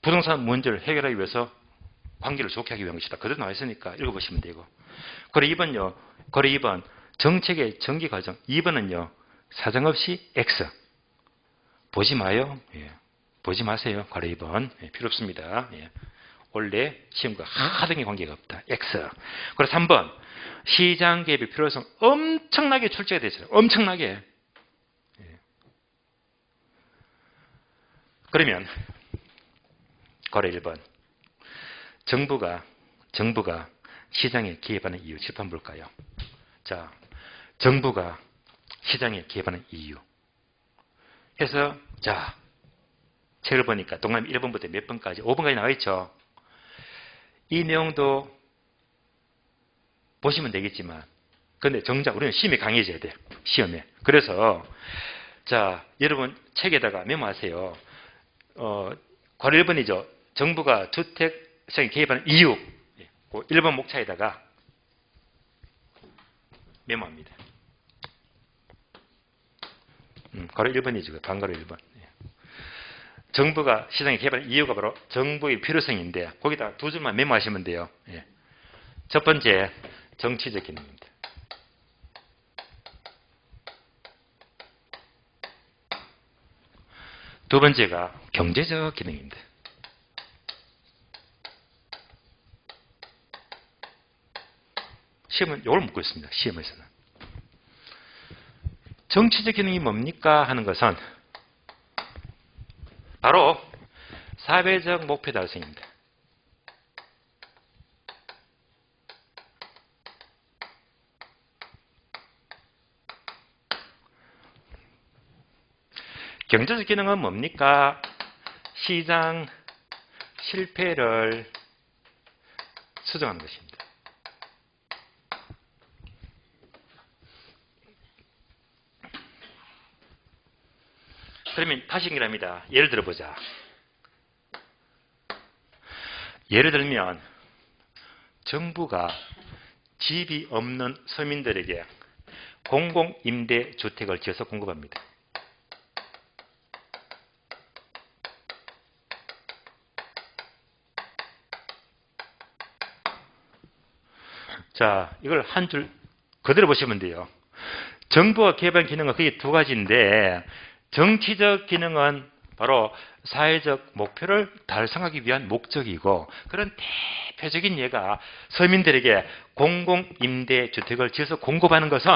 부동산 문제를 해결하기 위해서 관계를 좋게 하기 위한 것이다. 그대로 나와 있으니까 읽어보시면 되고. 그래 2번요. 그래 2번 정책의 전개 과정. 2번은요. 사정없이 X. 보지 마요. 예. 보지 마세요. 괄호 2번. 예. 필요 없습니다. 예. 원래 시험과 하등의 관계가 없다. X. 그래 3번 시장 개입의 필요성 엄청나게 출제가 되잖아요. 엄청나게. 예. 그러면 괄호 1번 정부가 시장에 개입하는 이유 칠판 볼까요? 자, 정부가 시장에 개입하는 이유. 해서 자, 책을 보니까 동그라미 1번부터 몇 번까지 5번까지 나와 있죠. 이 내용도 보시면 되겠지만 근데 정작 우리는 시험에 강해져야 돼요. 시험에. 그래서 자, 여러분 책에다가 메모하세요. 괄호 1번이죠. 정부가 주택 시장에 개입하는 이유. 그 1번 목차에다가 메모합니다. 괄호 1번이죠. 반괄호 1번. 정부가 시장에 개입하는 이유가 바로 정부의 필요성인데 거기다 두 줄만 메모하시면 돼요. 첫 번째, 정치적 기능입니다. 두 번째가 경제적 기능입니다. 시험은 이걸 묻고 있습니다. 시험에서는. 정치적 기능이 뭡니까 하는 것은 바로 사회적 목표 달성입니다. 경제적 기능은 뭡니까? 시장 실패를 수정하는 것입니다. 그러면 다시 연결합니다. 예를 들어보자. 예를 들면 정부가 집이 없는 서민들에게 공공임대주택을 지어서 공급합니다. 자, 이걸 한 줄 그대로 보시면 돼요. 정부가 개발한 기능은 그게 두 가지인데 정치적 기능은 바로 사회적 목표를 달성하기 위한 목적이고 그런 대표적인 예가 서민들에게 공공임대주택을 지어서 공급하는 것은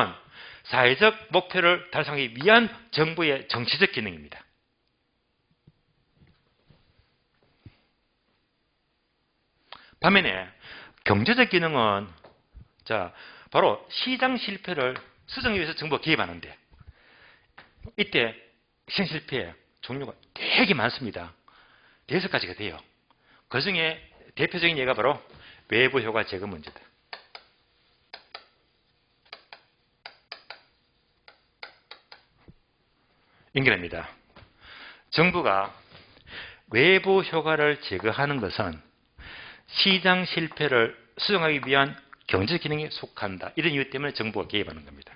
사회적 목표를 달성하기 위한 정부의 정치적 기능입니다. 반면에 경제적 기능은 자, 바로 시장 실패를 수정하기 위해서 정부가 개입하는데 이때 시장 실패의 종류가 되게 많습니다. 6가지가 돼요. 그 중에 대표적인 예가 바로 외부 효과 제거 문제다. 연결합니다. 정부가 외부 효과를 제거하는 것은 시장 실패를 수정하기 위한 경제적 기능에 속한다. 이런 이유 때문에 정부가 개입하는 겁니다.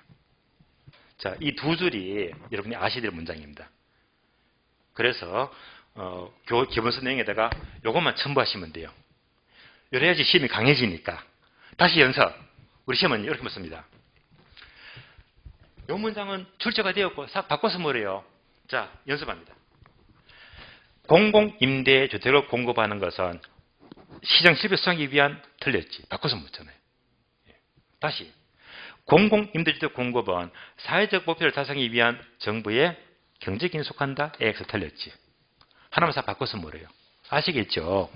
자, 이 두 줄이 여러분이 아셔야 될 문장입니다. 그래서 기본서 내용에다가 이것만 첨부하시면 돼요. 이래야지 시험이 강해지니까. 다시 연습. 우리 시험은 이렇게 묻습니다. 이 문장은 출제가 되었고 바꿔서 뭐래요? 자, 연습합니다. 공공임대주택을 공급하는 것은 시장 실패 수정하기 위한 틀렸지. 바꿔서 묻잖아요. 다시 공공임대주택 공급은 사회적 목표를 달성하기 위한 정부의 경제적 기능에 속한다. X 틀렸지. 하나만 다 바꿔서 뭐래요? 아시겠죠?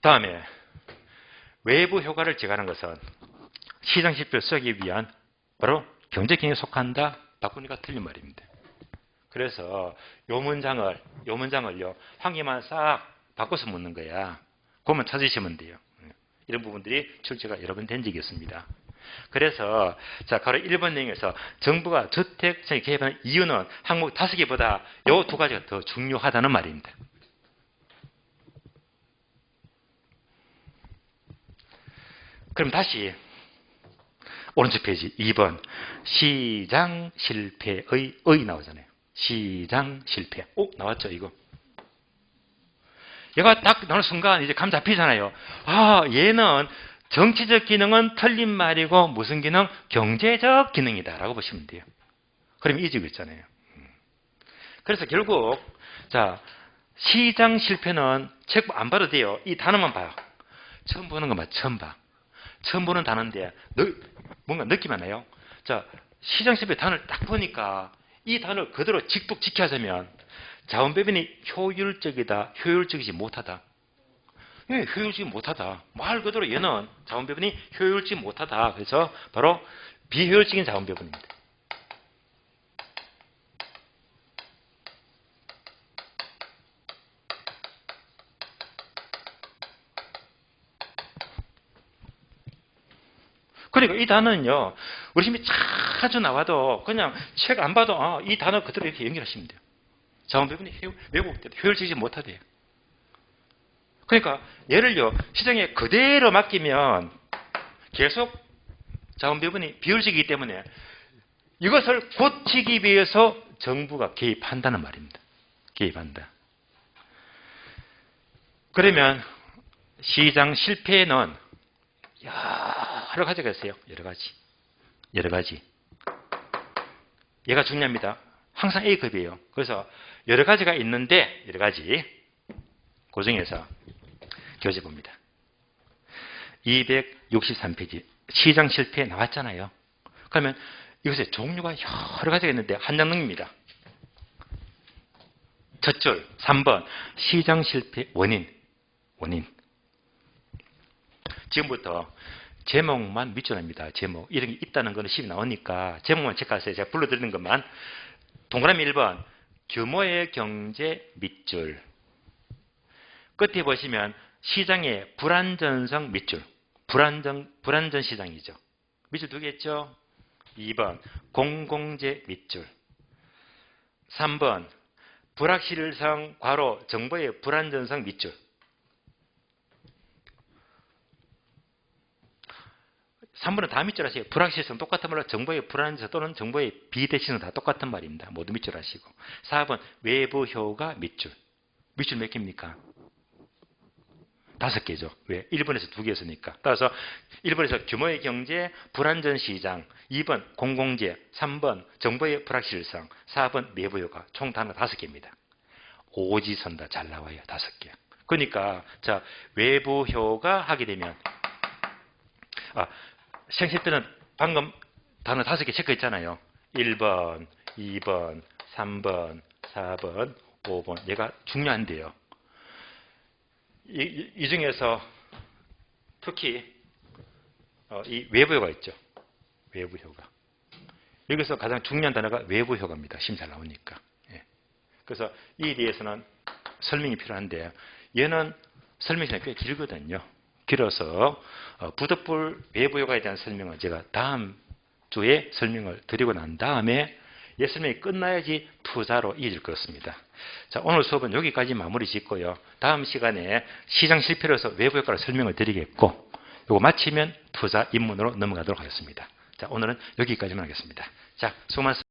다음에 외부 효과를 제거하는 것은 시장 실패를 수정하기 위한 바로 경제적 기능에 속한다. 바꾸니까 틀린 말입니다. 그래서 요 문장을요 한 개만 싹 바꿔서 묻는 거야. 그것만 찾으시면 돼요. 이런 부분들이 출제가 여러 번 된 적이 있습니다. 그래서 자, 바로 1번 내용에서 정부가 주택시장에 개입하는 이유는 항목 5개보다 요 두 가지가 더 중요하다는 말입니다. 그럼 다시 오른쪽 페이지 2번 시장 실패의 의 나오잖아요. 시장 실패. 나왔죠 이거. 얘가 딱 나오는 순간 이제 감 잡히잖아요. 아, 얘는 정치적 기능은 틀린 말이고 무슨 기능? 경제적 기능이다 라고 보시면 돼요. 그럼 이지고 있잖아요. 그래서 결국 자, 시장 실패는 책 안 봐도 돼요. 이 단어만 봐요. 처음 보는 것만 처음 봐. 처음 보는 단어인데 뭔가 느낌 안 나요? 자, 시장 실패 단어를 딱 보니까 이 단어를 그대로 직독 지켜하자면 자원 배분이 효율적이다, 효율적이지 못하다. 효율적이지 못하다. 말 그대로 얘는 자원 배분이 효율적이지 못하다. 그래서 바로 비효율적인 자원 배분입니다. 그러니까 이 단어는요, 우리 시험에 자주 나와도 그냥 책 안 봐도 이 단어 그대로 이렇게 연결하시면 돼요. 자원 배분이 왜곡돼도 효율적이지 못하대요. 그러니까 얘를요, 시장에 그대로 맡기면 계속 자원 배분이 비효율적이기 때문에 이것을 고치기 위해서 정부가 개입한다는 말입니다. 개입한다. 그러면 시장 실패는 여러 가지가 있어요. 여러 가지. 얘가 중요합니다. 항상 A급이에요. 그래서 여러 가지가 있는데, 여러 가지. 그 중에서 교재 봅니다. 263페이지. 시장 실패 나왔잖아요. 그러면 이것의 종류가 여러 가지가 있는데, 한장능입니다. 첫 줄, 3번. 시장 실패 원인. 지금부터 제목만 밑줄 납니다. 제목. 이런 게 있다는 거는 시험이 나오니까 제목만 체크하세요. 제가 불러드리는 것만. 동그라미 1번. 규모의 경제 밑줄. 끝에 보시면 시장의 불안전성 밑줄. 불안전 시장이죠. 밑줄 두 개 있죠. 2번. 공공재 밑줄. 3번. 불확실성 괄호 정보의 불안전성 밑줄. 3번은 다 밑줄 하시고 불확실성 똑같은 말로 정보의 불안전 또는 정보의 비대칭성 다 똑같은 말입니다. 모두 밑줄 하시고 4번 외부 효과 밑줄. 밑줄 몇 개입니까? 5개죠. 왜? 1번에서 2개였으니까. 따라서 1번에서 규모의 경제, 불안전 시장, 2번 공공재, 3번 정보의 불확실성, 4번 내부 효과. 총 단어가 5개입니다. 오지선다. 잘 나와요. 5개. 그러니까 자 외부 효과 하게 되면 시행실 때는 방금 단어 5개 체크했잖아요. 1번, 2번, 3번, 4번, 5번. 얘가 중요한데요. 이 중에서 특히 이 외부 효과 있죠. 외부 효과. 여기서 가장 중요한 단어가 외부 효과입니다. 시험 잘 나오니까. 예. 그래서 이에 대해서는 설명이 필요한데 얘는 설명 시간이 꽤 길거든요. 길어서 부득불 외부 효과에 대한 설명은 제가 다음 주에 설명을 드리고 난 다음에 얘 설명이 끝나야지 투자로 이어질 것 같습니다. 자, 오늘 수업은 여기까지 마무리 짓고요. 다음 시간에 시장 실패로서 외부 효과를 설명을 드리겠고 이거 마치면 투자 입문으로 넘어가도록 하겠습니다. 자, 오늘은 여기까지만 하겠습니다. 자, 수고 많습니다.